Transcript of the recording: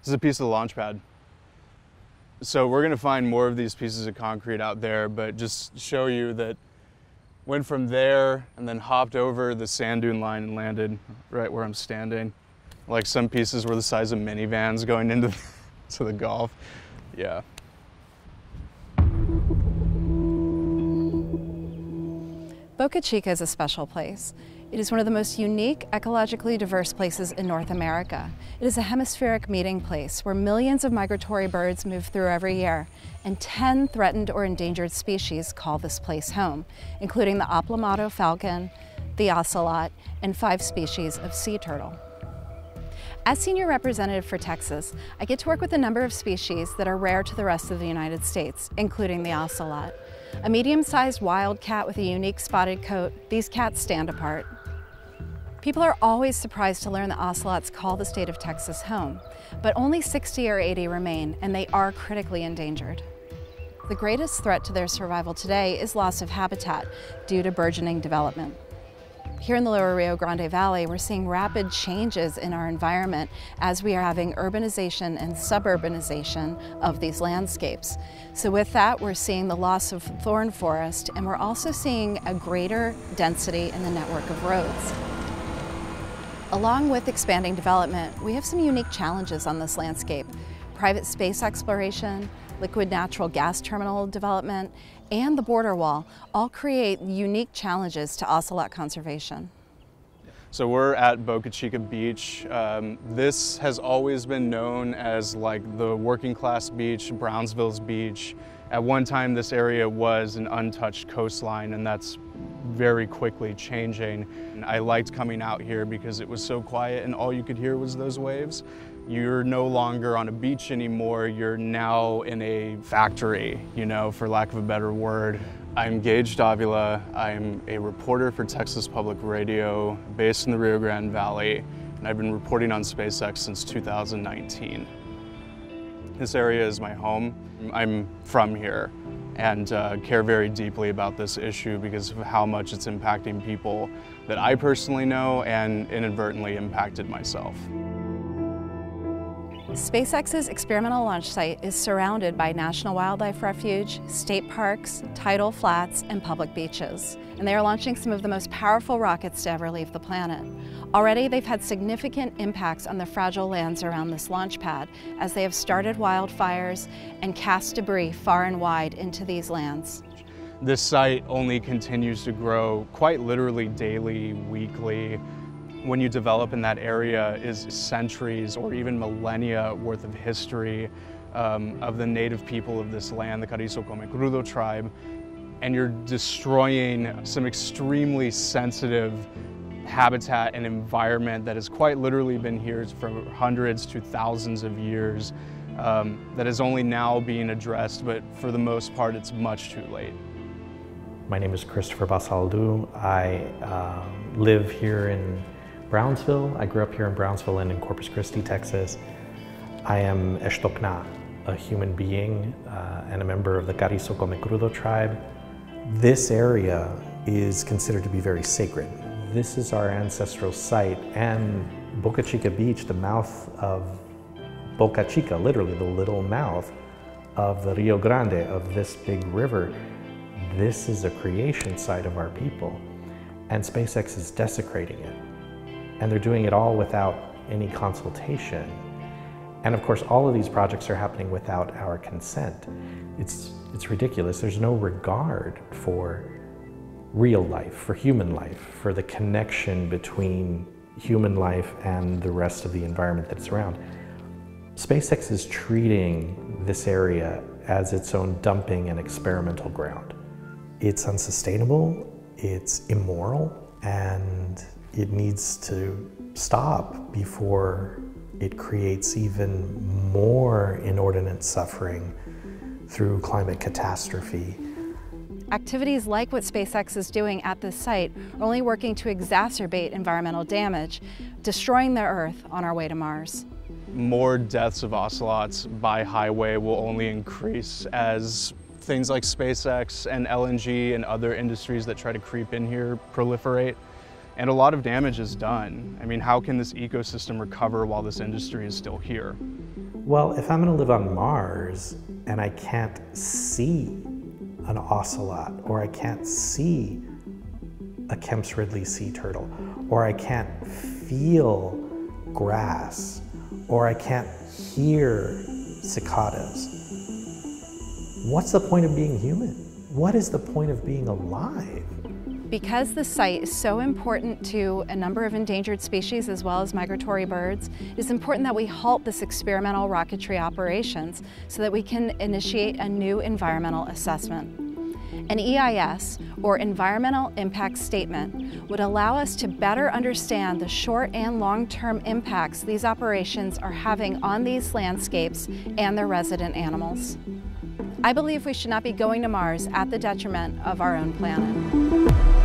This is a piece of the launch pad. So we're gonna find more of these pieces of concrete out there, but just show you that went from there and then hopped over the sand dune line and landed right where I'm standing. Like some pieces were the size of minivans going into to the Gulf. Yeah. Boca Chica is a special place. It is one of the most unique, ecologically diverse places in North America. It is a hemispheric meeting place where millions of migratory birds move through every year, and 10 threatened or endangered species call this place home, including the Aplomado falcon, the ocelot, and 5 species of sea turtle. As Senior Representative for Texas, I get to work with a number of species that are rare to the rest of the United States, including the ocelot. A medium-sized wild cat with a unique spotted coat, these cats stand apart. People are always surprised to learn that ocelots call the state of Texas home, but only 60 or 80 remain, and they are critically endangered. The greatest threat to their survival today is loss of habitat due to burgeoning development. Here in the Lower Rio Grande Valley, we're seeing rapid changes in our environment as we are having urbanization and suburbanization of these landscapes. So with that, we're seeing the loss of thorn forest, and we're also seeing a greater density in the network of roads. Along with expanding development, we have some unique challenges on this landscape. Private space exploration, liquid natural gas terminal development, and the border wall all create unique challenges to ocelot conservation. So we're at Boca Chica Beach. This has always been known as like the working class beach, Brownsville's beach. At one time this area was an untouched coastline, and that's very quickly changing. And I liked coming out here because it was so quiet and all you could hear was those waves. You're no longer on a beach anymore, you're now in a factory, you know, for lack of a better word. I'm Gage Davila. I'm a reporter for Texas Public Radio based in the Rio Grande Valley, and I've been reporting on SpaceX since 2019. This area is my home. I'm from here and care very deeply about this issue because of how much it's impacting people that I personally know and inadvertently impacted myself. SpaceX's experimental launch site is surrounded by National Wildlife Refuge, state parks, tidal flats, and public beaches. And they are launching some of the most powerful rockets to ever leave the planet. Already, they've had significant impacts on the fragile lands around this launch pad as they have started wildfires and cast debris far and wide into these lands. This site only continues to grow quite literally daily, weekly. When you develop in that area is centuries or even millennia worth of history of the native people of this land, the Carrizo Comecrudo tribe, and you're destroying some extremely sensitive habitat and environment that has quite literally been here for hundreds to thousands of years, that is only now being addressed, but for the most part it's much too late. My name is Christopher Basaldu. I live here in Brownsville. I grew up here in Brownsville and in Corpus Christi, Texas. I am Ixtocna, a human being and a member of the Carrizo Comecrudo tribe. This area is considered to be very sacred. This is our ancestral site, and Boca Chica Beach, the mouth of Boca Chica, literally the little mouth of the Rio Grande, of this big river. This is a creation site of our people, and SpaceX is desecrating it. And they're doing it all without any consultation. And of course, all of these projects are happening without our consent. It's ridiculous. There's no regard for real life, for human life, for the connection between human life and the rest of the environment that's around. SpaceX is treating this area as its own dumping and experimental ground. It's unsustainable, it's immoral, and it needs to stop before it creates even more inordinate suffering through climate catastrophe. Activities like what SpaceX is doing at this site are only working to exacerbate environmental damage, destroying the Earth on our way to Mars. More deaths of ocelots by highway will only increase as things like SpaceX and LNG and other industries that try to creep in here proliferate. And a lot of damage is done. I mean, how can this ecosystem recover while this industry is still here? Well, if I'm gonna live on Mars and I can't see an ocelot, or I can't see a Kemp's Ridley sea turtle, or I can't feel grass, or I can't hear cicadas, what's the point of being human? What is the point of being alive? Because the site is so important to a number of endangered species as well as migratory birds, it is important that we halt this experimental rocketry operations so that we can initiate a new environmental assessment. An EIS, or Environmental Impact Statement, would allow us to better understand the short and long-term impacts these operations are having on these landscapes and their resident animals. I believe we should not be going to Mars at the detriment of our own planet.